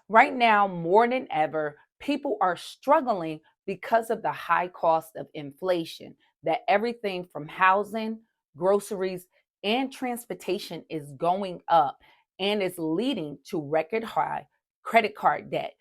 Right now, more than ever, people are struggling because of the high cost of inflation, that everything from housing, groceries, and transportation is going up and is leading to record high credit card debt.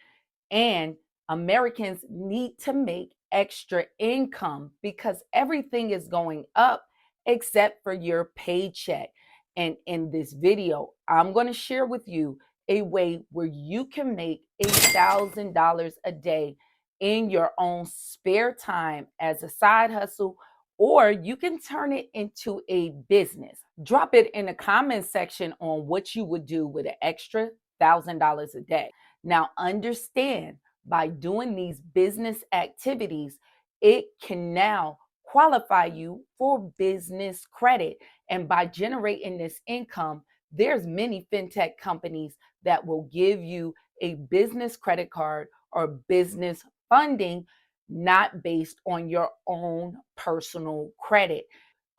And Americans need to make extra income because everything is going up except for your paycheck. And in this video, I'm going to share with you a way where you can make $1,000 a day in your own spare time as a side hustle, or you can turn it into a business. Drop it in the comment section on what you would do with an extra $1,000 a day. Now, understand, by doing these business activities, it can now qualify you for business credit. And by generating this income, there's many fintech companies that will give you a business credit card or business funding, not based on your own personal credit.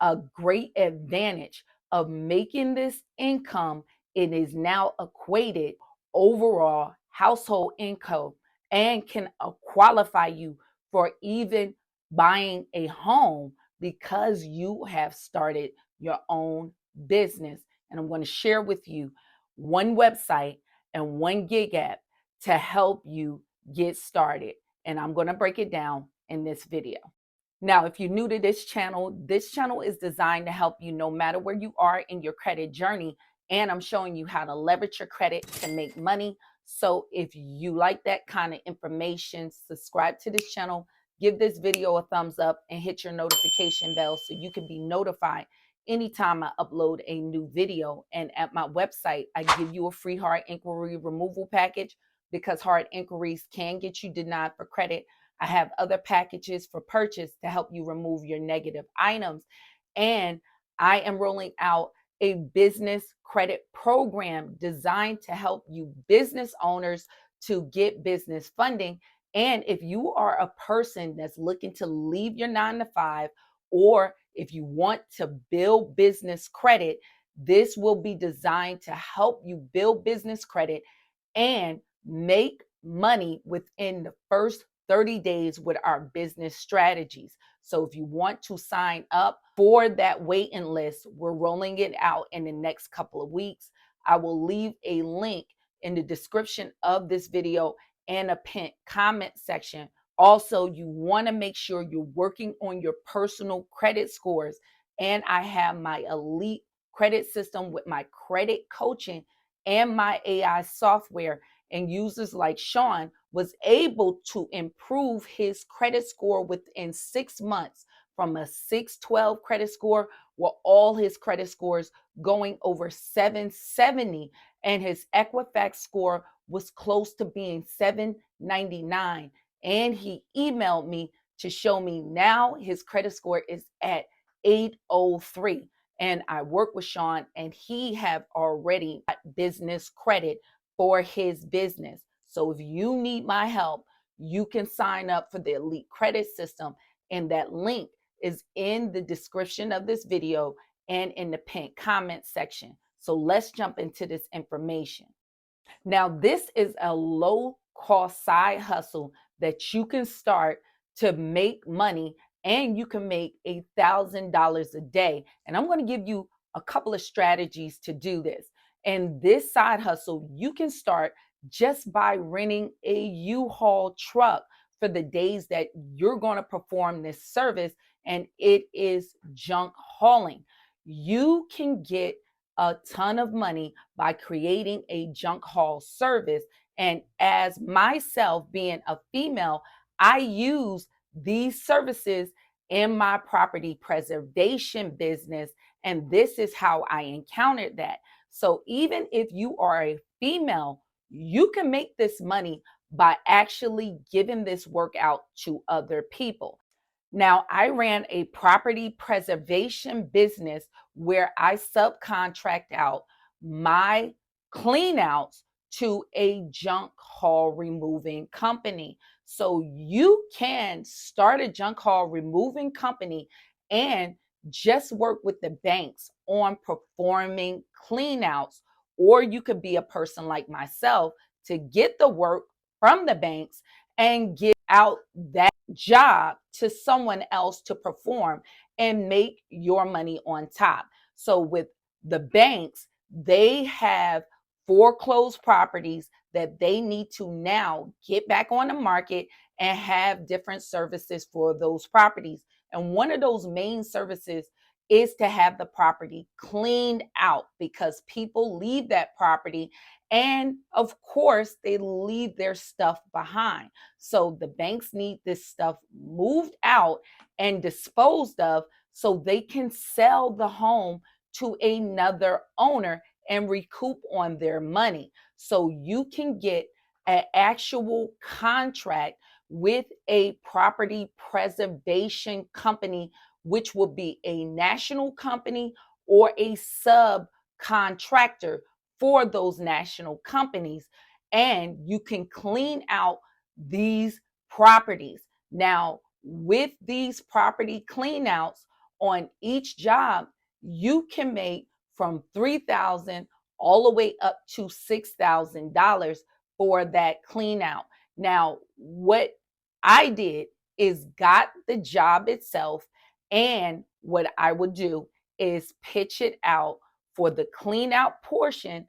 A great advantage of making this income, it is now equated overall household income and can qualify you for even buying a home because you have started your own business. And I'm going to share with you one website and one gig app to help you get started. And I'm going to break it down in this video. Now, if you're new to this channel is designed to help you no matter where you are in your credit journey. And I'm showing you how to leverage your credit to make money. So if you like that kind of information, subscribe to this channel, give this video a thumbs up, and hit your notification bell so you can be notified anytime I upload a new video. And at my website, I give you a free hard inquiry removal package because hard inquiries can get you denied for credit. I have other packages for purchase to help you remove your negative items. And I am rolling out a business credit program designed to help you business owners to get business funding. And if you are a person that's looking to leave your 9 to 5, or if you want to build business credit, this will be designed to help you build business credit and make money within the first 30 days with our business strategies. So if you want to sign up for that waiting list, we're rolling it out in the next couple of weeks. I will leave a link in the description of this video and a pinned comment section. Also, you want to make sure you're working on your personal credit scores. And I have my elite credit system with my credit coaching and my AI software. And users like Sean was able to improve his credit score within 6 months from a 612 credit score, with all his credit scores going over 770, and his Equifax score was close to being 799. And he emailed me to show me now his credit score is at 803. And I work with Sean, and he have already got business credit for his business. So if you need my help, you can sign up for the Elite Credit System, and that link is in the description of this video and in the pinned comment section. So let's jump into this information. Now, this is a low cost side hustle that you can start to make money, and you can make $1,000 a day. And I'm going to give you a couple of strategies to do this. And this side hustle, you can start just by renting a U-Haul truck for the days that you're going to perform this service, and it is junk hauling. You can get a ton of money by creating a junk haul service. And as myself being a female, I use these services in my property preservation business. And this is how I encountered that. So even if you are a female, you can make this money by actually giving this work out to other people. Now, I ran a property preservation business where I subcontract out my cleanouts to a junk haul removing company. So you can start a junk haul removing company and just work with the banks on performing cleanouts. Or you could be a person like myself to get the work from the banks and give out that job to someone else to perform and make your money on top. So with the banks, they have foreclosed properties that they need to now get back on the market and have different services for those properties. And one of those main services is to have the property cleaned out, because people leave that property and of course they leave their stuff behind. So the banks need this stuff moved out and disposed of so they can sell the home to another owner and recoup on their money. So you can get an actual contract with a property preservation company, which will be a national company or a subcontractor for those national companies. And you can clean out these properties. Now, with these property cleanouts on each job, you can make from $3,000 all the way up to $6,000 for that clean out. Now, what I did is got the job itself, and what I would do is pitch it out for the clean out portion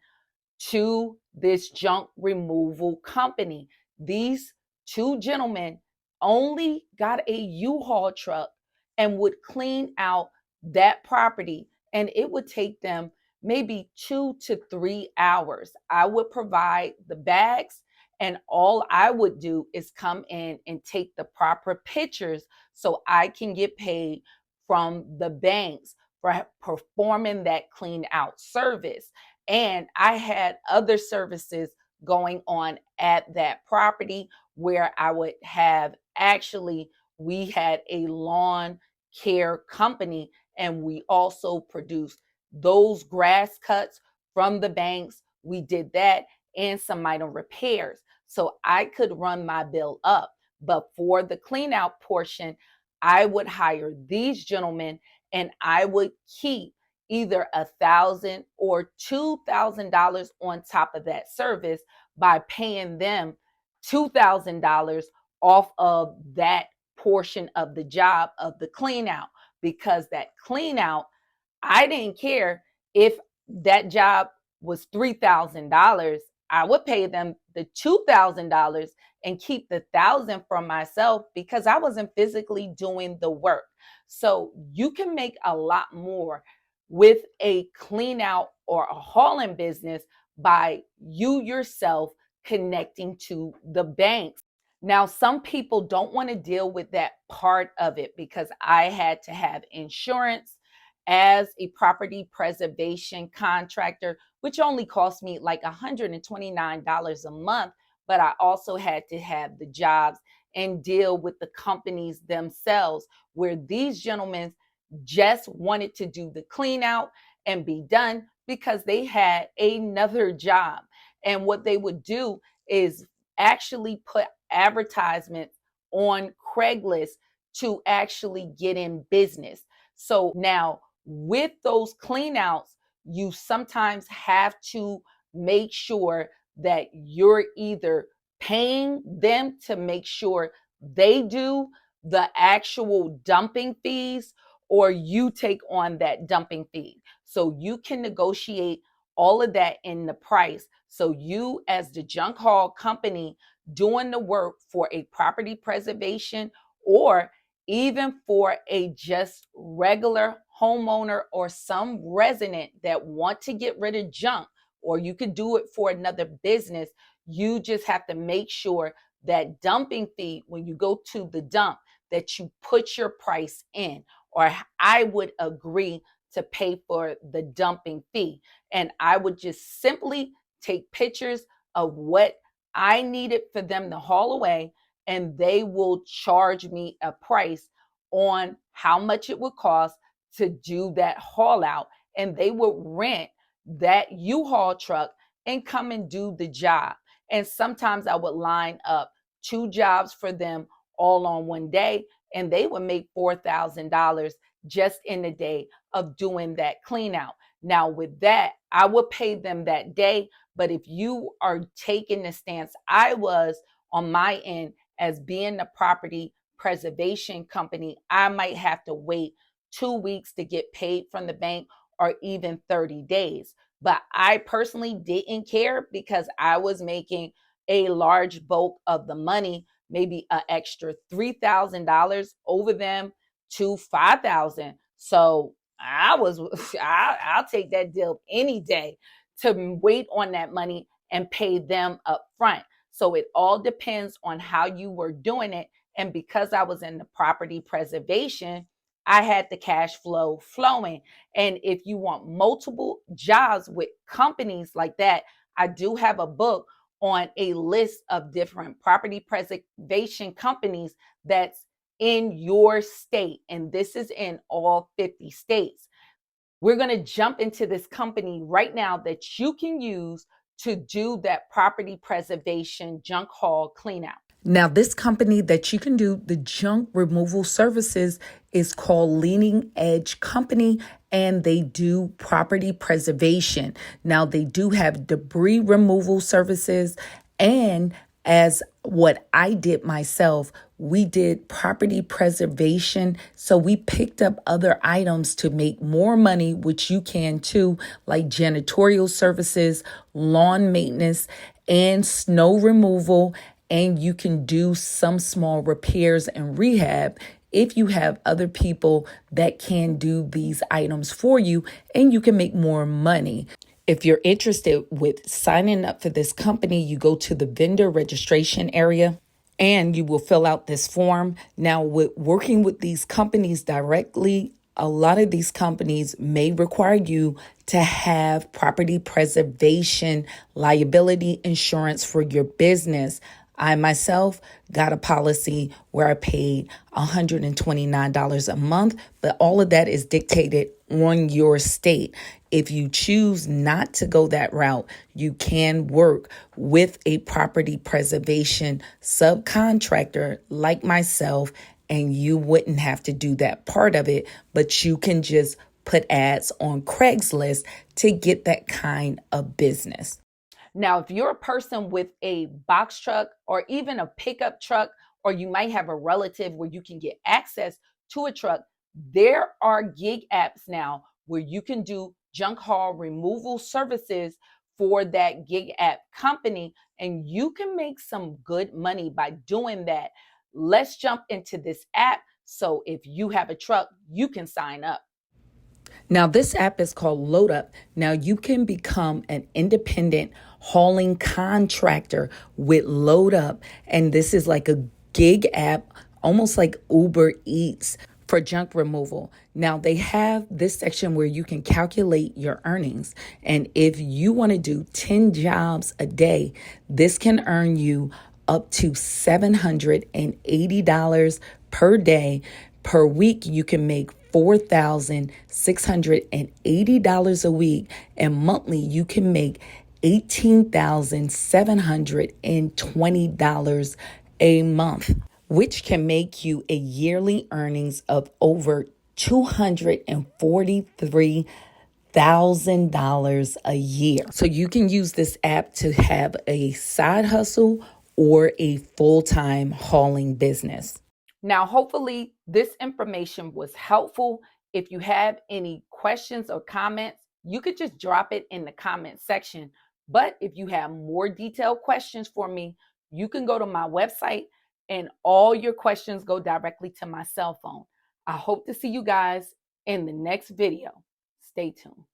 to this junk removal company. These two gentlemen only got a U-Haul truck and would clean out that property, and it would take them maybe 2 to 3 hours. I would provide the bags, and all I would do is come in and take the proper pictures so I can get paid from the banks for performing that clean out service. And I had other services going on at that property where I would have we had a lawn care company, and we also produced those grass cuts from the banks. We did that and some minor repairs. So I could run my bill up. But for the clean out portion, I would hire these gentlemen and I would keep either $1,000 or $2,000 on top of that service by paying them $2,000 off of that portion of the job of the clean out. Because that clean out, I didn't care if that job was $3,000. I would pay them the $2,000 and keep the $1,000 from myself because I wasn't physically doing the work. So you can make a lot more with a clean out or a hauling business by you yourself connecting to the banks. Now, some people don't want to deal with that part of it because I had to have insurance as a property preservation contractor, which only cost me like $129 a month. But I also had to have the jobs and deal with the companies themselves, where these gentlemen just wanted to do the clean out and be done because they had another job. And what they would do is actually put advertisements on Craigslist to actually get in business. So now with those clean outs, you sometimes have to make sure that you're either paying them to make sure they do the actual dumping fees, or you take on that dumping fee. So you can negotiate all of that in the price. So you, as the junk haul company doing the work for a property preservation, or even for a just regular homeowner or some resident that want to get rid of junk, or you could do it for another business, you just have to make sure that dumping fee, when you go to the dump, that you put your price in, or I would agree to pay for the dumping fee. And I would just simply take pictures of what I needed for them to haul away, and they will charge me a price on how much it would cost to do that haul out. And they would rent that U-Haul truck and come and do the job. And sometimes I would line up 2 jobs for them all on one day, and they would make $4,000 just in the day of doing that clean out. Now with that, I would pay them that day, But if you are taking the stance I was on my end as being the property preservation company, I might have to wait 2 weeks to get paid from the bank or even 30 days. But I personally didn't care because I was making a large bulk of the money, maybe an extra $3,000 over them to 5,000. So I'll take that deal any day to wait on that money and pay them up front. So it all depends on how you were doing it. And because I was in the property preservation, I had the cash flow flowing. And if you want multiple jobs with companies like that, I do have a book on a list of different property preservation companies that's in your state. And this is in all 50 states. We're going to jump into this company right now that you can use to do that property preservation junk haul cleanout. Now, this company that you can do the junk removal services is called Leading Edge Company, and they do property preservation. Now, they do have debris removal services, and as what I did myself, we did property preservation. So we picked up other items to make more money, which you can too, like janitorial services, lawn maintenance, and snow removal. And you can do some small repairs and rehab if you have other people that can do these items for you, and you can make more money. If you're interested with signing up for this company, you go to the vendor registration area and you will fill out this form. Now, with working with these companies directly, a lot of these companies may require you to have property preservation liability insurance for your business. I myself got a policy where I paid $129 a month, but all of that is dictated on your state. If you choose not to go that route, you can work with a property preservation subcontractor like myself, and you wouldn't have to do that part of it, but you can just put ads on Craigslist to get that kind of business. Now, if you're a person with a box truck or even a pickup truck, or you might have a relative where you can get access to a truck, there are gig apps now where you can do junk haul removal services for that gig app company, and you can make some good money by doing that. Let's jump into this app. So if you have a truck, you can sign up. Now, this app is called Load Up. Now, you can become an independent hauling contractor with Load Up. And this is like a gig app, almost like Uber Eats for junk removal. Now, they have this section where you can calculate your earnings. And if you want to do 10 jobs a day, this can earn you up to $780 per day. Per week, you can make $4,680 a week, and monthly you can make $18,720 a month, which can make you a yearly earnings of over $243,000 a year. So you can use this app to have a side hustle or a full-time hauling business. Now, hopefully this information was helpful. If you have any questions or comments, you could just drop it in the comment section. But if you have more detailed questions for me, you can go to my website and all your questions go directly to my cell phone. I hope to see you guys in the next video. Stay tuned.